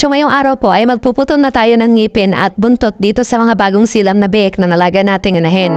So ngayong araw po ay magpuputol na tayo ng ngipin at buntot dito sa mga bagong silam na biik na nalaga nating inahin.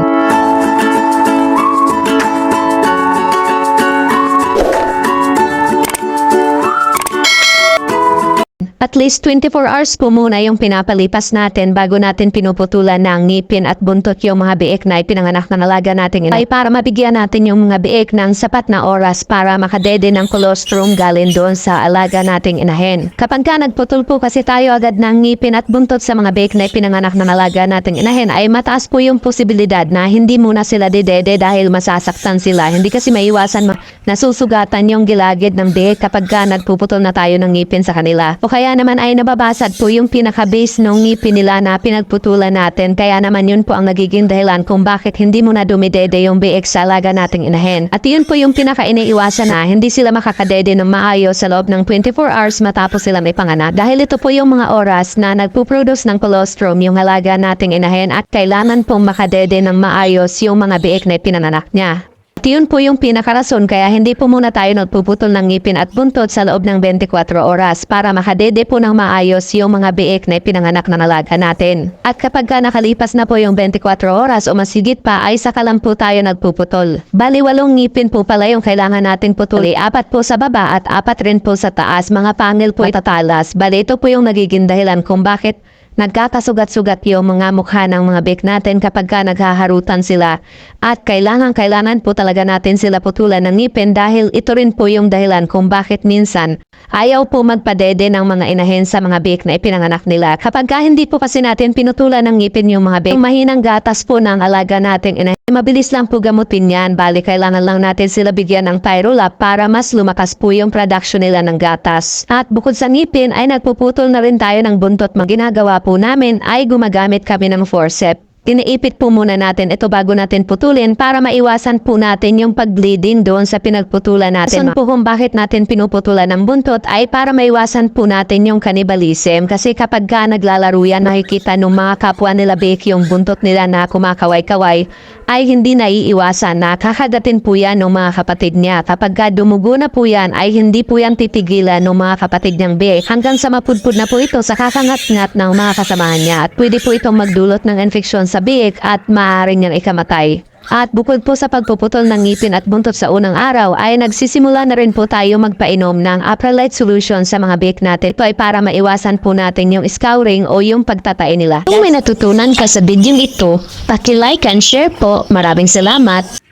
At least 24 hours po muna yung pinapalipas natin bago natin pinuputulan ng ngipin at buntot yung mga biik na ipinanganak na nalaga nating inahin. Ay para mabigyan natin yung mga biik ng sapat na oras para makadede ng colostrum galing doon sa alaga nating inahin. Kapag ka nagputol po kasi tayo agad ng ngipin at buntot sa mga biik na ipinanganak na nalaga nating inahin ay mataas po yung posibilidad na hindi muna sila didede dahil masasaktan sila. Hindi kasi maiwasan nasusugatan yung gilagid ng biik kapag ka nagpuputol na tayo ng ngipin sa kanila. O kaya naman ay nababasad po yung pinaka-base ng ngipin nila na pinagputulan natin. Kaya naman yun po ang nagiging dahilan kung bakit hindi mo na dumidede yung biik sa alaga nating inahin. At yun po yung pinaka-iniiwasan na hindi sila makakadede ng maayos sa loob ng 24 hours matapos sila may panganak. Dahil ito po yung mga oras na nagpuproduce ng colostrum yung alaga nating inahin at kailangan pong makadede ng maayos yung mga biik na pinananak niya. At yun po yung pinakarason kaya hindi po muna tayo nagpuputol ng ngipin at buntot sa loob ng 24 oras para makadede po ng maayos yung mga biik na pinanganak na nalaga natin. At kapag ka nakalipas na po yung 24 oras o mas higit pa ay saka lang po tayo nagpuputol. Bali 8 ngipin po pala yung kailangan nating putuli, 4 po sa baba at 4 rin po sa taas. Mga pangil po itatalas. Bali ito po yung nagiging dahilan kung bakit nagkakasugat-sugat yung mga mukha ng mga biik natin kapag ka naghaharutan sila. At kailangan po talaga natin sila putulan ng ngipin dahil ito rin po yung dahilan kung bakit minsan ayaw po magpadede ng mga inahin sa mga biik na ipinanganak nila. Kapag ka hindi po kasi natin pinutulan ng ngipin yung mga biik, yung mahinang gatas po ng alaga nating inahin, mabilis lang po gamutin yan. Bali kailangan lang natin sila bigyan ng Pyrolap para mas lumakas po yung production nila ng gatas. At bukod sa ngipin ay nagpuputol na rin tayo ng buntot. Ginagawa po namin ay gumagamit kami ng forceps. Tiniipit po muna natin ito bago natin putulin para maiwasan po natin yung pag-bleeding doon sa pinagputulan natin. Rason po kung bakit natin pinuputulan ng buntot ay para maiwasan po natin yung cannibalism. Kasi kapag ka naglalaro yan, nakikita ng mga kapwa nila biik yung buntot nila na kumakaway-kaway, ay hindi naiiwasan na kakagatin po yan ng mga kapatid niya. Kapag ka dumugo na po yan, ay hindi po yan titigilan ng mga kapatid niyang biik. Hanggang sa mapudpud na po ito sa kakangat-ngat ng mga kasamahan niya. At pwede po itong magdulot ng infeksyon sa biik at maaaring niyang ikamatay. At bukod po sa pagpuputol ng ngipin at buntot sa unang araw ay nagsisimula na rin po tayo magpainom ng Apralite solution sa mga biik natin. Ito ay para maiwasan po natin yung scouring o yung pagtatay nila. Kung may natutunan ka sa video ito, paki-like and share po. Maraming salamat!